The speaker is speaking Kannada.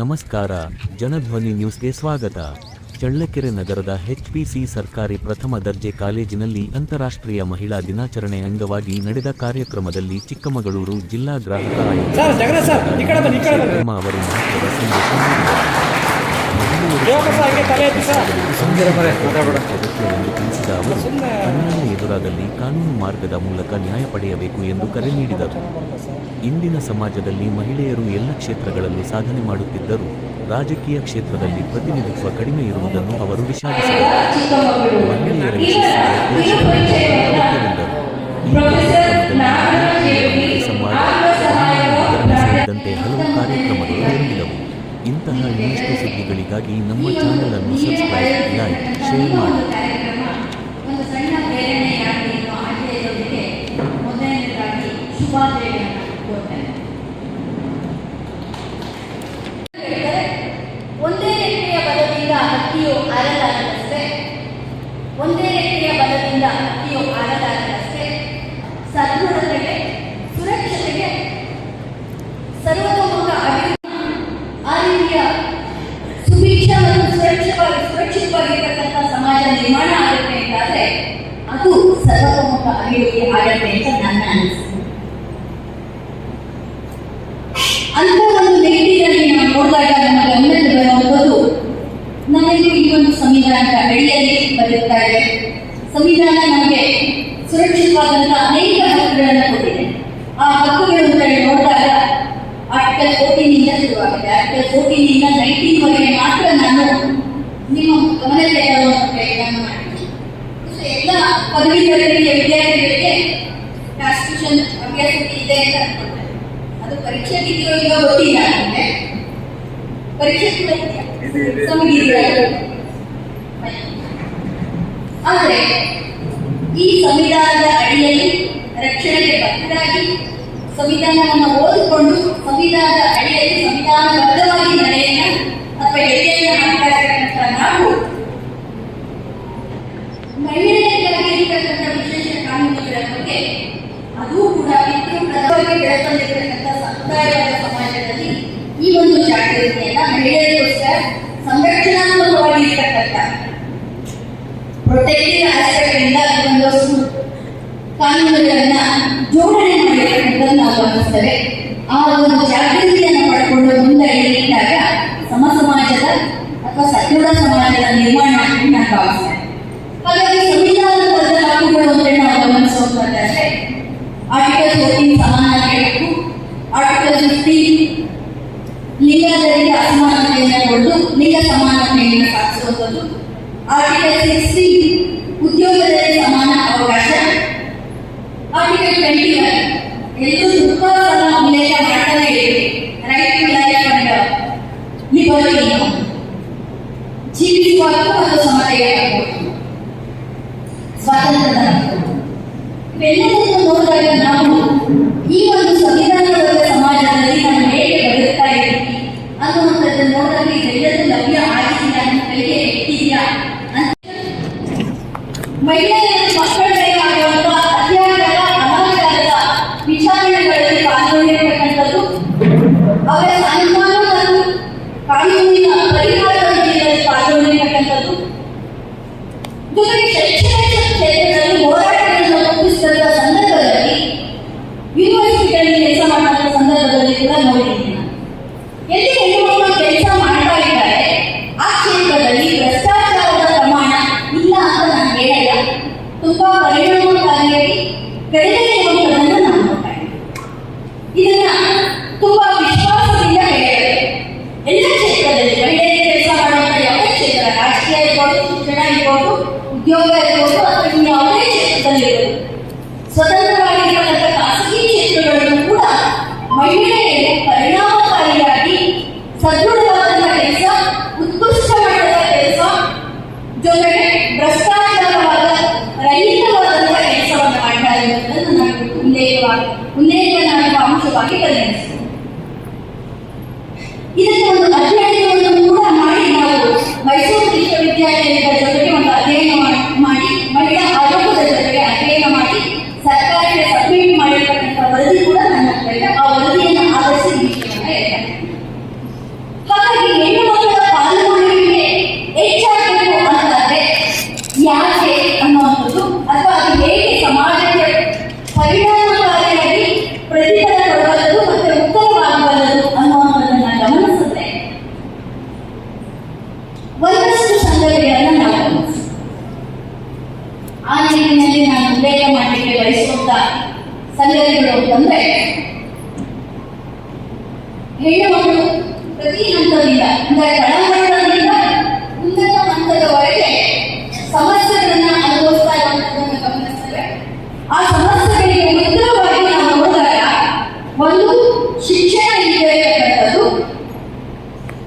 ನಮಸ್ಕಾರ, ಜನಧ್ವನಿ ನ್ಯೂಸ್ಗೆ ಸ್ವಾಗತ. ಚಳ್ಳಕೆರೆ ನಗರದ HPC ಸರ್ಕಾರಿ ಪ್ರಥಮ ದರ್ಜೆ ಕಾಲೇಜಿನಲ್ಲಿ ಅಂತಾರಾಷ್ಟ್ರೀಯ ಮಹಿಳಾ ದಿನಾಚರಣೆ ಅಂಗವಾಗಿ ನಡೆದ ಕಾರ್ಯಕ್ರಮದಲ್ಲಿ ಚಿಕ್ಕಮಗಳೂರು ಜಿಲ್ಲಾ ಗ್ರಾಹಕ ಆಯುಕ್ತ ಅವರು ಮಹತ್ವದ ಸಂದೇಶ ಎಂದು ತಿಳಿಸಿದ ಅವರು ಅನ್ಯಾಯ ಎದುರಾದಲ್ಲಿ ಕಾನೂನು ಮಾರ್ಗದ ಮೂಲಕ ನ್ಯಾಯ ಪಡೆಯಬೇಕು ಎಂದು ಕರೆ ನೀಡಿದರು. ಇಂದಿನ ಸಮಾಜದಲ್ಲಿ ಮಹಿಳೆಯರು ಎಲ್ಲ ಕ್ಷೇತ್ರಗಳಲ್ಲೂ ಸಾಧನೆ ಮಾಡುತ್ತಿದ್ದರೂ ರಾಜಕೀಯ ಕ್ಷೇತ್ರದಲ್ಲಿ ಪ್ರತಿನಿಧಿತ್ವ ಕಡಿಮೆ ಇರುವುದನ್ನು ಅವರು ವಿಷಾದಿಸಿದರು. ಮಹಿಳೆಯರ ಸೇರಿದಂತೆ ಹಲವು ಕಾರ್ಯಕ್ರಮಗಳು ನಡೆದಿದ್ದವು. ಇಂತಹ ಇನ್ನಷ್ಟು ಸುದ್ದಿಗಳಿಗಾಗಿ ನಮ್ಮ ಚಾನೆಲ್ ಅನ್ನು ಸಬ್ಸ್ಕ್ರೈಬ್, ಲೈಕ್, ಶೇರ್ ಮಾಡಿ. ಒಂದೇ ರೆಕ್ಕೆಯ ಬಲದಿಂದ ಹಕ್ಕಿಯು ಹಾರಲಾರದಷ್ಟೇ, ಒಂದೇ ರೆಕ್ಕೆಯ ಬಲದಿಂದ ಹಕ್ಕಿಯು ಹಾರಲಾರದಷ್ಟೇ, ಸದೃಢತೆಗೆ, ಸುರಕ್ಷತೆಗೆ, ಸರ್ವತೋಮುಖ ಆ ರೀತಿಯ ಸುಭಿಕ್ಷ ಮತ್ತು ಸುರಕ್ಷಿತವಾಗಿರ್ತಕ್ಕಂಥ ಸಮಾಜ ನಿರ್ಮಾಣ ಆಗುತ್ತೆ ಅಂತಾದ್ರೆ ಅದು ಸರ್ವತೋಮುಖ ಅಭಿವೃದ್ಧಿ ಆಗುತ್ತೆ ಅಂತ ನನ್ನ ಅನಿಸಿಕೆ. ಅಂತ ಒಂದು ನಿಟ್ಟಿನಲ್ಲಿ ನಾವು ನೋಡಿದಾಗ ನಮಗೆ ಗಮನಕ್ಕೆ ಬರುವಂಥದ್ದು, ನಮಗೆ ಈ ಒಂದು ಸಂವಿಧಾನದ ಅಡಿಯಲ್ಲಿ ಬದುಕ್ತಾ ಇದೆ. ಸಂವಿಧಾನ ನಮಗೆ ಸುರಕ್ಷಿತವಾದಂತಹ ಅನೇಕ ಹಕ್ಕುಗಳನ್ನು ಕೊಟ್ಟಿದೆ. ಆ ಹಕ್ಕುಗಳು ಅಂತ ನೋಡಿದಾಗ ಆರ್ಟಿಕಲ್ 14 ಶುರುವಾಗಿದೆ. ಆರ್ಟಿಕಲ್ 14 19 ವರೆಗೆ ಮಾತ್ರ ನಾನು ನಿಮ್ಮ ಗಮನಕ್ಕೆ ತರುವಂತ ಪ್ರಯತ್ನ ಮಾಡ್ತೀನಿ. ಎಲ್ಲ ಪದವಿ ತರಗತಿಯ ವಿದ್ಯಾರ್ಥಿಗಳಿಗೆ ಕಾನ್ಸ್ಟಿಟ್ಯೂಷನ್ ಅಭ್ಯಾಸ ಇದೆ ಅಂತ ಅನ್ಕೊಳ್ತಾರೆ. ಅದು ಪರೀಕ್ಷೆ ಇದೆಯೋ ಈಗ ಗೊತ್ತಿಲ್ಲ ನನಗೆ. ಪರೀಕ್ಷೆ ಕೂಡ ಆದರೆ ಈ ಸಂವಿಧಾನದ ಅಡಿಯಲ್ಲಿ ರಕ್ಷಣೆಗೆ ಬದ್ಧರಾಗಿ ಸಂವಿಧಾನವನ್ನು ಓದಿಕೊಂಡು ಸಂವಿಧಾನದ ಅಡಿಯಲ್ಲಿ ಸಂವಿಧಾನಬದ್ಧವಾಗಿ ನಡೆಯನ್ನ ಅಥವಾ ಹೆಜ್ಜೆಯನ್ನು ಹಾಕ್ತಾ ಇರತಕ್ಕಂಥ ನಾವು ಮಹಿಳೆಯರಿಗಾಗಿ ಇರತಕ್ಕಂಥ ವಿಶೇಷ ಕಾನೂನುಗಳ ಬಗ್ಗೆ ಅದು ಕೂಡ ಪಿತೃಪ್ರಧಾನವಾಗಿ ಬೆಳೆಸಲಿರ್ತಕ್ಕಂಥ ಸಮುದಾಯವಾದ ಸಮಾಜದಲ್ಲಿ ಈ ಒಂದು ಜಾಗೃತಿಯನ್ನ ಮಹಿಳೆಯರಿಗೋಸ್ಕರ ಸಂರಕ್ಷಣಾತ್ಮಕವಾಗಿ ಇರತಕ್ಕಂಥ ಪ್ರೊಟೆಕ್ಟಿವ್ ಆಸ್ಪೆಕ್ಟ್ ಇಂದ ಒಂದಷ್ಟು ಕಾನೂನುಗಳನ್ನ ಜೋಡಣೆ ಮಾಡಿರ್ತಕ್ಕಂಥದ್ದು ನಾವು ಗಮನಿಸ್ತೇವೆ. ಆ ಒಂದು ಜಾಗೃತಿಯನ್ನು ಪಡ್ಕೊಂಡು ಮುಂದಡಿಯಿಟ್ಟಾಗ ಸಮಾಜದ ಅಥವಾ ಸದೃಢ ಸಮಾಜದ ನಿರ್ಮಾಣ ಅಂತ ನಾನು ಭಾವಿಸ್ತೇನೆ. ಹಾಗಾಗಿ ಸಂವಿಧಾನದ ಹಕ್ಕುಗಳು ಅಂತ ನಾವು ಗಮನಿಸುವಂತಂದ್ರೆ ಆರ್ಟಿಕಲ್ 14 ಸಮಾನತೆ ಹಕ್ಕು, ಆರ್ಟಿಕಲ್ 15 ಲಿಂಗದರಿಗೆ ಅಸಮಾನತೆಯನ್ನು ಕೊಟ್ಟು ಲಿಂಗ ಸಮಾನತೆಯನ್ನು ಸಾಧಿಸುವಂಥದ್ದು, ಆರ್ಟಿಕಲ್ 16 ಉದ್ಯೋಗದಲ್ಲಿ ಸಮಾನ ಅವಕಾಶ, ಆರ್ಟಿಕಲ್ 21 ಎಲ್ಲೂ ತುಂಬಾ ಸಲ ಉಲ್ಲೇಖ ಮಾಡ್ತಾನೆ ಇದೆ, right to life and liberty, ಜೀವಿಸುವ ಮತ್ತು ಸಮತೆಯ ಸ್ವಾತಂತ್ರ್ಯದ ಇವೆಲ್ಲದನ್ನು ನೋಡಿದಾಗ ನಾವು ಈ ಒಂದು ಸಂವಿಧಾನದ ಸಮಾಜದಲ್ಲಿ ನಾವು ಹೇಗೆ ಬದುಕ್ತಾ ಇದ್ದೀವಿ ಅನ್ನುವಂಥದ್ದನ್ನು ನೋಡಿದಾಗ ಇದೆಲ್ಲದೂ ಲಭ್ಯ ಆಗಿದೆಯಾ, ನಮ್ಮ ಕೈಗೆ ಎಟ್ಟಿದೆಯಾ ಅಂತ ಮಹಿಳೆಯರ ಮಕ್ಕಳಿಗೆ ಆಗುವಂತಹ ಅತ್ಯಾಚಾರ, ಅನಾಚಾರದ ವಿಚಾರಣೆಗಳಲ್ಲಿ ಪಾಲ್ಗೊಂಡಿರತಕ್ಕಂಥದ್ದು, ಅವರ ಸನ್ಮಾನ ಮತ್ತು ಕಾನೂನಿನ ಪರಿಹಾರದ ವಿಷಯದಲ್ಲಿ ಪಾಲ್ಗೊಂಡಿರತಕ್ಕಂಥದ್ದು, ಜೊತೆಗೆ ಶೈಕ್ಷಣಿಕ ಕ್ಷೇತ್ರದಲ್ಲಿ ಹೋರಾಟಗಳನ್ನು ರೂಪಿಸಿದ ಸಂದರ್ಭದಲ್ಲಿ ಯೂನಿವರ್ಸಿಟಿಗಳಲ್ಲಿ ಕೆಲಸ ಮಾಡುವ ಸಂದರ್ಭದಲ್ಲಿ ಕೂಡ ನೋಡಿದ್ದೀನಿ. ಎಲ್ಲಿ ಹೆಣ್ಣುಮಕ್ಕಳು ಕೆಲಸ ಮಾಡ್ತಾ ಇದ್ದಾರೆ ಆ ಕ್ಷೇತ್ರದಲ್ಲಿ ಭ್ರಷ್ಟಾಚಾರದ ಪ್ರಮಾಣ ಇಲ್ಲ ಅಂತ ನಾನು ಹೇಳಲ್ಲ, ತುಂಬಾ ಪರಿಣಾಮಕಾರಿಯಾಗಿ ಕಡಿಮೆ ಇರುವಂಥದ್ದನ್ನು ನಾನು ನೋಡ್ತಾ ಇದ್ದೀನಿ. ಇದನ್ನ ತುಂಬಾ ವಿಶ್ವಾಸದಿಂದ ಹೇಳಬೇಕು. ಎಲ್ಲ ಕ್ಷೇತ್ರದಲ್ಲಿ ಮಹಿಳೆಯರಿಗೆ ಕೆಲಸ ಮಾಡುವಂಥ ಯಾವುದೇ ಕ್ಷೇತ್ರ, ರಾಜಕೀಯ ಇರ್ಬೋದು, ಶಿಕ್ಷಣ ಇರ್ಬೋದು, ಉದ್ಯೋಗ ಇರ್ಬೋದು, ಅಥವಾ ಯಾವುದೇ ಕ್ಷೇತ್ರದಲ್ಲಿ ಇರ್ಬೋದು, ಸ್ವತಂತ್ರವಾಗಿರ್ತಕ್ಕಂಥ ಖಾಸಗಿ ಕ್ಷೇತ್ರಗಳನ್ನು ಕೂಡ ಮಹಿಳೆಯರು ಪರಿಣಾಮಕಾರಿಯಾಗಿ ಸದೃಢವಾದಂಥ ಕೆಲಸ, ಉತ್ಕೃಷ್ಟ ಮಟ್ಟದ ಕೆಲಸ, ಜೊತೆಗೆ ಭ್ರಷ್ಟಾಚಾರವಾದ ರಹಿತವಾದಂಥ ಕೆಲಸವನ್ನು ಮಾಡ್ತಾ ಇರುವುದನ್ನು ನಾನು ಉಲ್ಲೇಖನಾದ ಅಂಶವಾಗಿ ಪರಿಗಣಿಸ್ತೇನೆ. ಇದಕ್ಕೆ ಒಂದು ಅಧ್ಯಯನವನ್ನು ಕೂಡ ಮಾಡಿ ನಾವು ಮೈಸೂರು ವಿಶ್ವವಿದ್ಯಾಲಯದ ಜೊತೆಗೆ ಒಂದು ಅಧ್ಯಯನ ಮಾಡಿ ಮಹಿಳಾ ಆಯೋಗದ ಜೊತೆಗೆ ಅಧ್ಯಯನ ಮಾಡಿ ಸರ್ಕಾರಕ್ಕೆ ಸಬ್ಮಿಟ್ ಮಾಡಿರ್ತಕ್ಕಂಥ ವರದಿ ಕೂಡ ನನ್ನ ಆ ವರದಿಯನ್ನು ಆಧರಿಸಿ ಈ ವಿಷಯವನ್ನು ಹೇಳ್ತಾರೆ. ಹಾಗಾಗಿ ಸಮಯದಲ್ಲಿ ನಾನು ಉಲ್ಲೇಖ ಮಾಡಲಿಕ್ಕೆ ಬಯಸುವಂತ ಸಂಗತಿಗಳು ಅಂತಂದ್ರೆ, ಹೆಣ್ಣು ಮಕ್ಕಳು ಪ್ರತಿ ಹಂತದಿಂದ ಅಂದ್ರೆ ತಳ